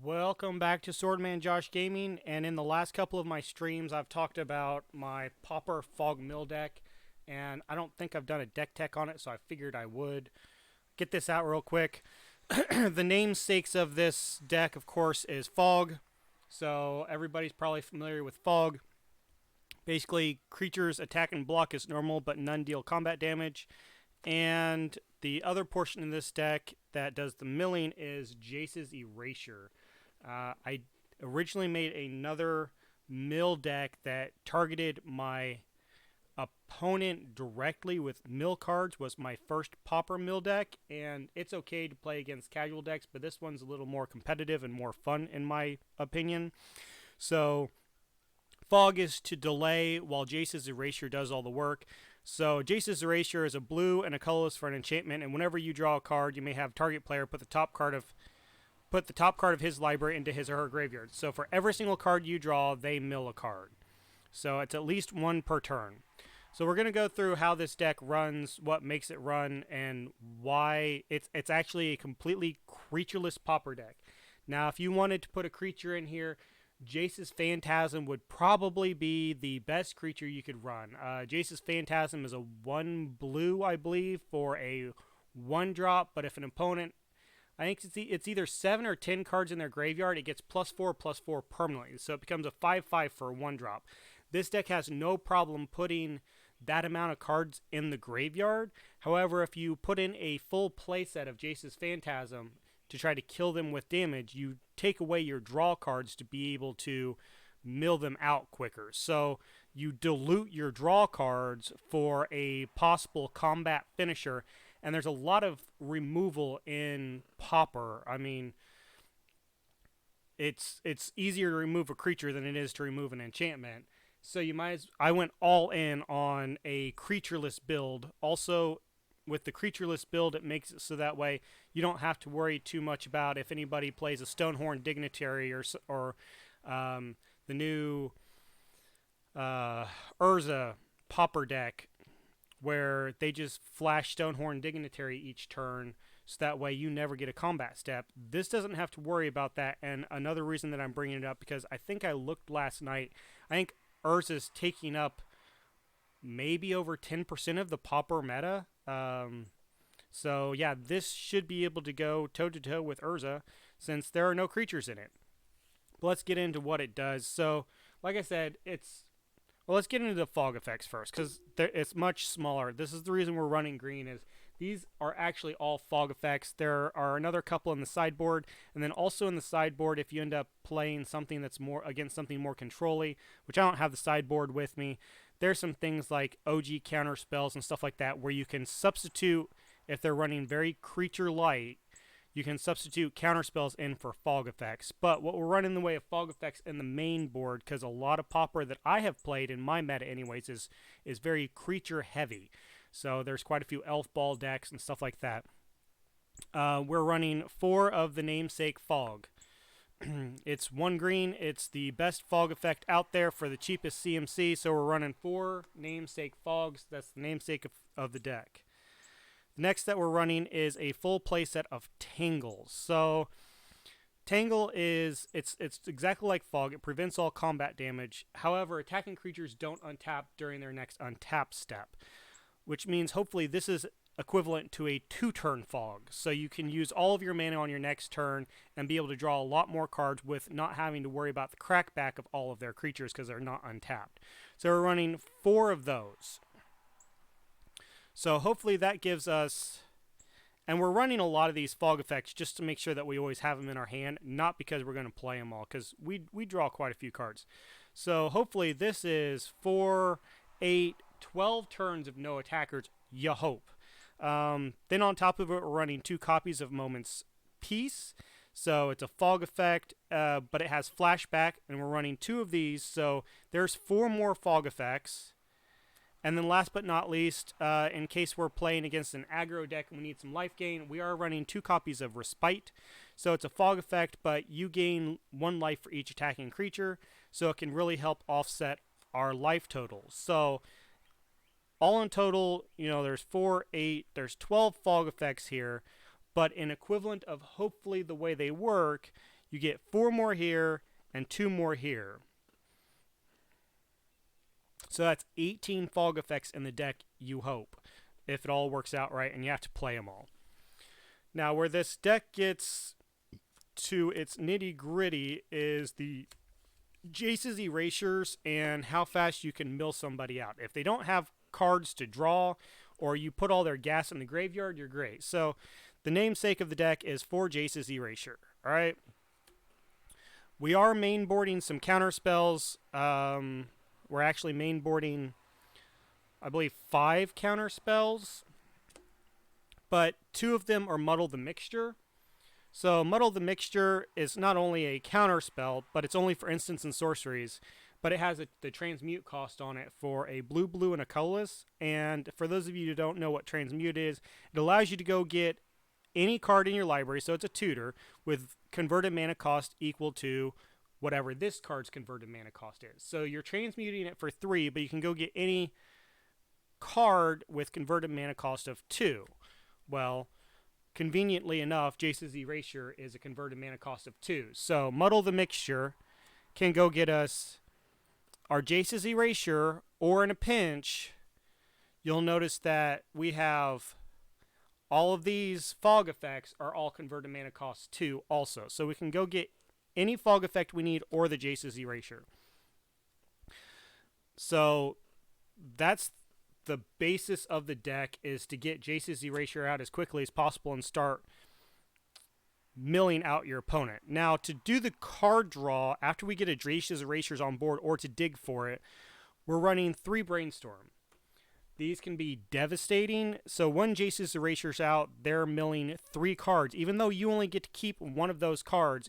Welcome back to Swordman Josh Gaming, and in the last couple of my streams I've talked about my Pauper Fog Mill deck, and I don't think I've done a deck tech on it, so I figured I would get this out real quick. The namesakes of this deck, of course, is Fog, so everybody's probably familiar with Fog. Basically, creatures attack and block as normal, but none deal combat damage. And the other portion of this deck that does the milling is Jace's Erasure. I originally made another mill deck that targeted my opponent directly with mill cards. Was my first Pauper mill deck, and it's okay to play against casual decks, but this one's a little more competitive and more fun in my opinion. So Fog is to delay while Jace's Erasure does all the work. So Jace's Erasure is a blue and a colorless for an enchantment, and whenever you draw a card, you may have target player put the top card of his library into his or her graveyard. So for every single card you draw, they mill a card. So it's at least one per turn. So we're going to go through how this deck runs, what makes it run, and why it's actually a completely creatureless Pauper deck. Now, if you wanted to put a creature in here, Jace's Phantasm would probably be the best creature you could run. Jace's Phantasm is a 1 blue, I believe, for a 1-drop, but if an opponent, I think it's either 7 or 10 cards in their graveyard, it gets +4/+4 permanently, so it becomes a 5/5 for a 1-drop. This deck has no problem putting that amount of cards in the graveyard. However, if you put in a full playset of Jace's Phantasm to try to kill them with damage, you take away your draw cards to be able to mill them out quicker. So you dilute your draw cards for a possible combat finisher, and there's a lot of removal in Pauper. I mean, it's easier to remove a creature than it is to remove an enchantment. So I went all in on a creatureless build. Also, with the creatureless build, it makes it so that way you don't have to worry too much about if anybody plays a Stonehorn Dignitary or the new Urza Pauper deck, where they just flash Stonehorn Dignitary each turn, so that way you never get a combat step. This doesn't have to worry about that, and another reason that I'm bringing it up, because I think I looked last night, I think Urza's taking up maybe over 10% of the Pauper meta. So yeah, this should be able to go toe-to-toe with Urza, since there are no creatures in it. But let's get into what it does. So, like I said, let's get into the fog effects first, because it's much smaller. This is the reason we're running green, is these are actually all fog effects. There are another couple in the sideboard, and then also in the sideboard, if you end up playing something that's more against something more control-y, which I don't have the sideboard with me, there's some things like OG counter spells and stuff like that where you can substitute, if they're running very creature light, you can substitute counter spells in for fog effects. But what we're running in the way of fog effects in the main board, because a lot of Pauper that I have played in my meta anyways is very creature heavy. So there's quite a few elf ball decks and stuff like that. We're running 4 of the namesake fog. It's 1 green. It's the best fog effect out there for the cheapest CMC. So we're running 4 namesake fogs. That's the namesake of the deck. The next that we're running is a full playset of Tangles. So Tangle it's exactly like Fog. It prevents all combat damage. However, attacking creatures don't untap during their next untap step, which means hopefully this is equivalent to a 2-turn Fog. So you can use all of your mana on your next turn and be able to draw a lot more cards with not having to worry about the crackback of all of their creatures because they're not untapped. So we're running 4 of those. So hopefully that gives us, and we're running a lot of these fog effects just to make sure that we always have them in our hand, not because we're going to play them all, because we draw quite a few cards. So hopefully this is 4, 8, 12 turns of no attackers, you hope. Then on top of it, we're running 2 copies of Moment's Peace. So it's a fog effect, but it has flashback, and we're running 2 of these. So there's 4 more fog effects. And then last but not least, in case we're playing against an aggro deck and we need some life gain, we are running 2 copies of Respite. So it's a fog effect, but you gain 1 life for each attacking creature, so it can really help offset our life totals. So all in total, there's 4, 8, there's 12 fog effects here, but in equivalent of hopefully the way they work, you get 4 more here and 2 more here. So that's 18 fog effects in the deck, you hope, if it all works out right, and you have to play them all. Now, where this deck gets to its nitty-gritty is the Jace's Erasures and how fast you can mill somebody out. If they don't have cards to draw, or you put all their gas in the graveyard, you're great. So the namesake of the deck is 4 Jace's Erasure. All right. We are mainboarding some counter spells. We're actually mainboarding, I believe, 5 counter spells, but 2 of them are Muddle the Mixture. So Muddle the Mixture is not only a counter spell, but it's only for instants and sorceries, but it has the transmute cost on it for a blue, and a colorless. And for those of you who don't know what transmute is, it allows you to go get any card in your library, so it's a tutor, with converted mana cost equal to whatever this card's converted mana cost is. So you're transmuting it for 3, but you can go get any card with converted mana cost of 2. Well, conveniently enough, Jace's Erasure is a converted mana cost of 2. So Muddle the Mixture can go get us our Jace's Erasure, or in a pinch, you'll notice that we have all of these fog effects are all converted mana cost 2 also. So we can go get any fog effect we need or the Jace's Erasure. So that's the basis of the deck, is to get Jace's Erasure out as quickly as possible and start milling out your opponent. Now, to do the card draw after we get a Jace's Erasures on board, or to dig for it, we're running 3 Brainstorm. These can be devastating. So one Jace's Erasures out, they're milling 3 cards. Even though you only get to keep one of those cards,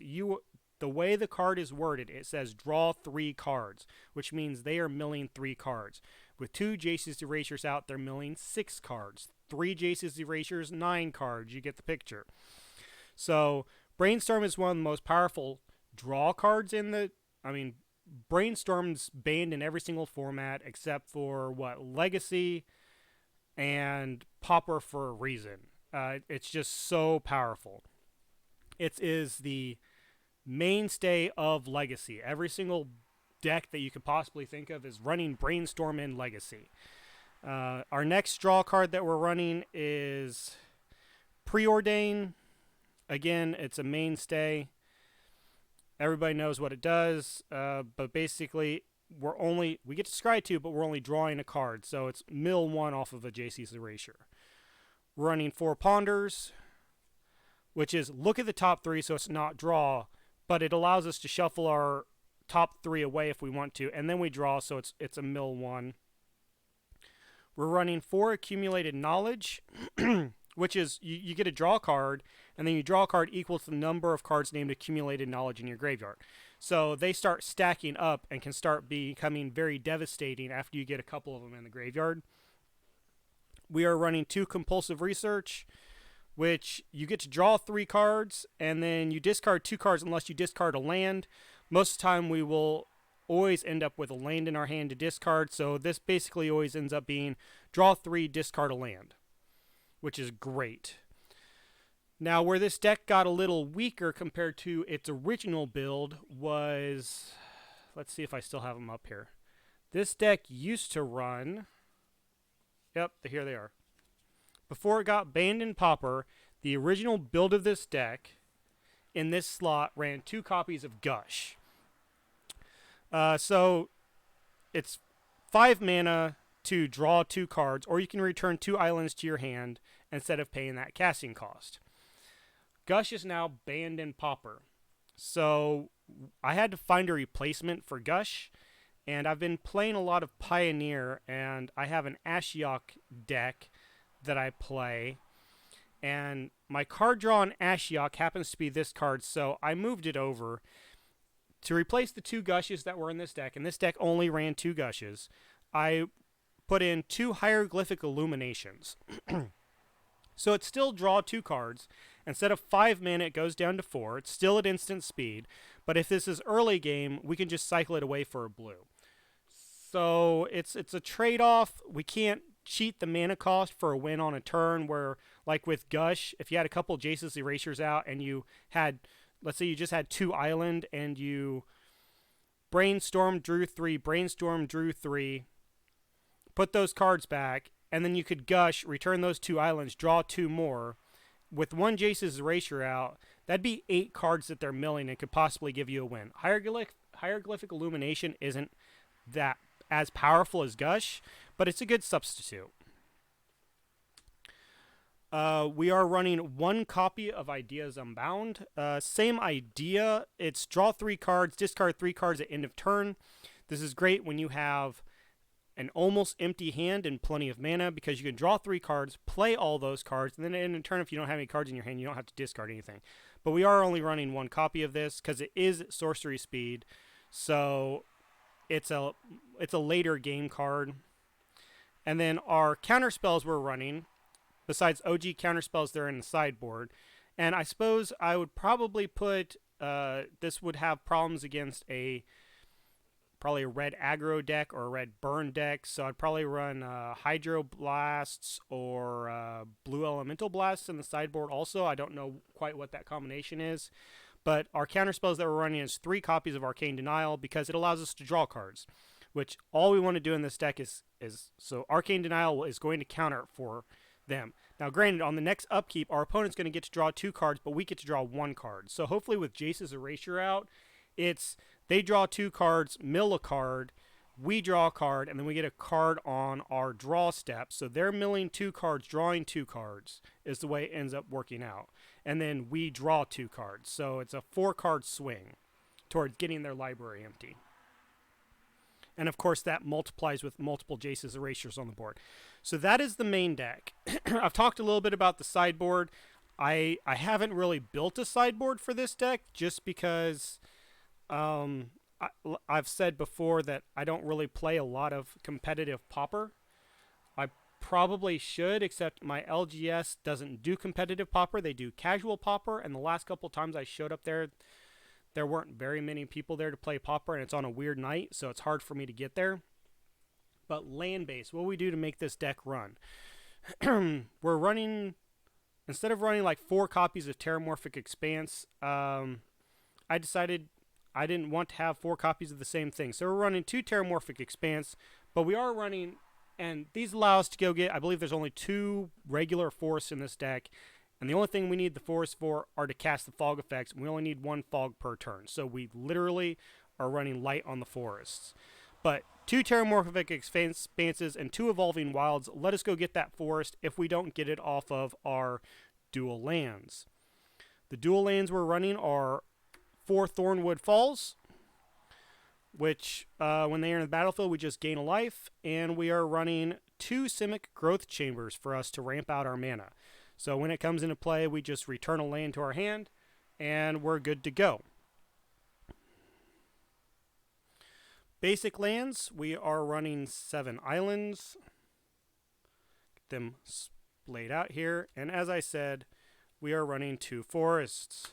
the way the card is worded, it says draw 3 cards, which means they are milling 3 cards. With 2 Jace's Erasures out, they're milling 6 cards. 3 Jace's Erasures, 9 cards. You get the picture. So Brainstorm is one of the most powerful draw cards in the... Brainstorm's banned in every single format except for, Legacy and Pauper for a reason. It's just so powerful. It is the mainstay of Legacy. Every single deck that you could possibly think of is running Brainstorm in Legacy. Our next draw card that we're running is Preordain. Again, it's a mainstay. Everybody knows what it does, but basically we get to scry 2, but we're only drawing a card, so it's mill 1 off of a Jace's Erasure. We're running 4 Ponders, which is look at the top 3, so it's not draw, but it allows us to shuffle our top 3 away if we want to, and then we draw, so it's a mill 1. We're running 4 Accumulated Knowledge, which is you get a draw card, and then you draw a card equal to the number of cards named Accumulated Knowledge in your graveyard. So they start stacking up and can start becoming very devastating after you get a couple of them in the graveyard. We are running 2 Compulsive Research, which you get to draw 3 cards, and then you discard 2 cards unless you discard a land. Most of the time we will always end up with a land in our hand to discard, so this basically always ends up being draw 3, discard a land, which is great. Now, where this deck got a little weaker compared to its original build was... Let's see if I still have them up here. This deck used to run... Yep, here they are. Before it got banned in Pauper, the original build of this deck in this slot ran 2 copies of Gush. So it's 5 mana to draw 2 cards, or you can return 2 islands to your hand instead of paying that casting cost. Gush is now banned in Pauper. So I had to find a replacement for Gush, and I've been playing a lot of Pioneer, and I have an Ashiok deck that I play, and my card draw on Ashiok happens to be this card, so I moved it over to replace the 2 Gushes that were in this deck, and this deck only ran 2 Gushes. I put in 2 Hieroglyphic Illuminations. So it still draw 2 cards. Instead of 5 mana, it goes down to 4. It's still at instant speed, but if this is early game, we can just cycle it away for a blue. So it's a trade-off. We can't cheat the mana cost for a win on a turn where, like with Gush, if you had a couple Jace's Erasures out and you had let's say you just had 2 island and you brainstorm, drew 3, brainstorm, drew 3, put those cards back, and then you could gush, return those 2 islands, draw 2 more. With 1 Jace's Erasure out, that'd be 8 cards that they're milling and could possibly give you a win. Hieroglyphic Illumination isn't that as powerful as Gush, but it's a good substitute. We are running 1 copy of Ideas Unbound. Same idea. It's draw 3 cards, discard 3 cards at end of turn. This is great when you have an almost empty hand and plenty of mana, because you can draw 3 cards, play all those cards, and then at end of turn, if you don't have any cards in your hand, you don't have to discard anything. But we are only running 1 copy of this because it is sorcery speed, so it's a later game card. And then our counter spells we're running, besides OG counter spells, they're in the sideboard. And I suppose I would probably put this would have problems against probably a red aggro deck or a red burn deck, so I'd probably run Hydro Blasts or Blue Elemental Blasts in the sideboard also. I don't know quite what that combination is, but our counter spells that we're running is 3 copies of Arcane Denial because it allows us to draw cards, which all we want to do in this deck is so Arcane Denial is going to counter for them. Now granted, on the next upkeep, our opponent's going to get to draw 2 cards, but we get to draw 1 card. So hopefully with Jace's Erasure out, it's they draw 2 cards, mill a card, we draw a card, and then we get a card on our draw step. So they're milling 2 cards, drawing 2 cards is the way it ends up working out. And then we draw 2 cards. So it's a 4-card swing towards getting their library empty. And of course that multiplies with multiple Jace's Erasures on the board. So that is the main deck. I've talked a little bit about the sideboard. I haven't really built a sideboard for this deck just because I've said before that I don't really play a lot of competitive Pauper. I probably should, except my LGS doesn't do competitive Pauper. They do casual Pauper, and the last couple times I showed up there weren't very many people there to play Pauper, and it's on a weird night, so it's hard for me to get there. But land-based, what do we do to make this deck run? We're running, instead of running like 4 copies of Terramorphic Expanse, I decided I didn't want to have 4 copies of the same thing. So we're running 2 Terramorphic Expanse, but we are running, and these allow us to go get, I believe there's only 2 regular forests in this deck, and the only thing we need the forest for are to cast the fog effects. We only need 1 fog per turn, so we literally are running light on the forests. But 2 Terramorphic Expanses and 2 Evolving Wilds let us go get that forest if we don't get it off of our dual lands. The dual lands we're running are 4 Thornwood Falls, which when they enter the battlefield, we just gain a life, and we are running 2 Simic Growth Chambers for us to ramp out our mana. So when it comes into play, we just return a land to our hand, and we're good to go. Basic lands, we are running 7 islands. Get them laid out here, and as I said, we are running 2 forests.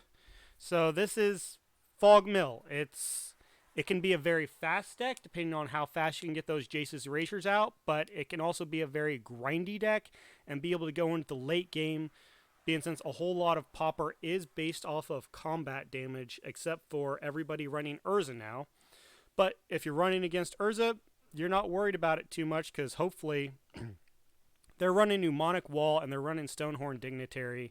So this is Fog Mill. It can be a very fast deck, depending on how fast you can get those Jace's Erasures out, but it can also be a very grindy deck and be able to go into the late game, being since a whole lot of Pauper is based off of combat damage, except for everybody running Urza now. But if you're running against Urza, you're not worried about it too much, because hopefully they're running Mnemonic Wall and they're running Stonehorn Dignitary.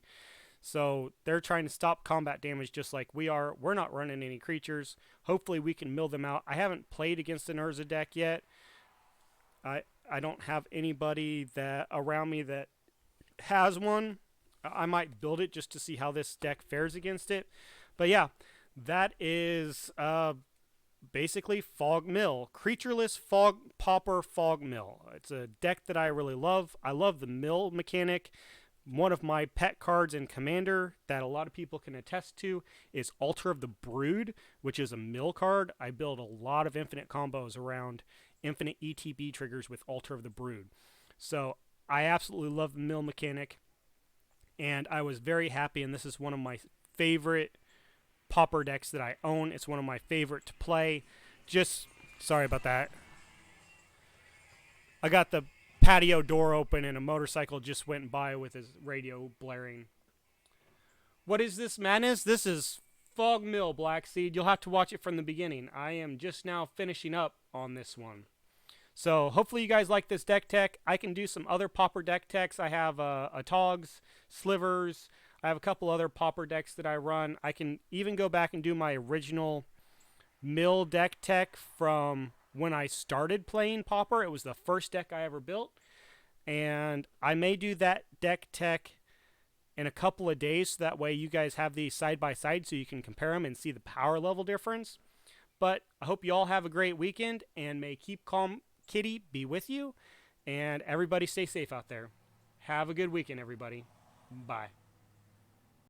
So they're trying to stop combat damage just like we are. We're not running any creatures. Hopefully we can mill them out. I haven't played against an Urza deck yet. I don't have anybody that around me that has one. I might build it just to see how this deck fares against it. But yeah, that is basically Fog Mill. Creatureless Pauper Fog Mill. It's a deck that I really love. I love the mill mechanic. One of my pet cards in Commander that a lot of people can attest to is Altar of the Brood, which is a mill card. I build a lot of infinite combos around infinite ETB triggers with Altar of the Brood. So I absolutely love the mill mechanic, and I was very happy, and this is one of my favorite Pauper decks that I own. It's one of my favorite to play. Just, sorry about that. I got the patio door open and a motorcycle just went by with his radio blaring. What is this madness? This is Fog Mill Black Seed. You'll have to watch it from the beginning. I am just now finishing up on this one. So hopefully you guys like this deck tech. I can do some other Pauper deck techs. I have a Togs, Slivers. I have a couple other Pauper decks that I run. I can even go back and do my original mill deck tech from when I started playing Pauper. It was the first deck I ever built. And I may do that deck tech in a couple of days, so that way you guys have these side by side so you can compare them and see the power level difference. But I hope you all have a great weekend, and may Keep Calm Kitty be with you, and everybody stay safe out there. Have a good weekend, everybody. Bye.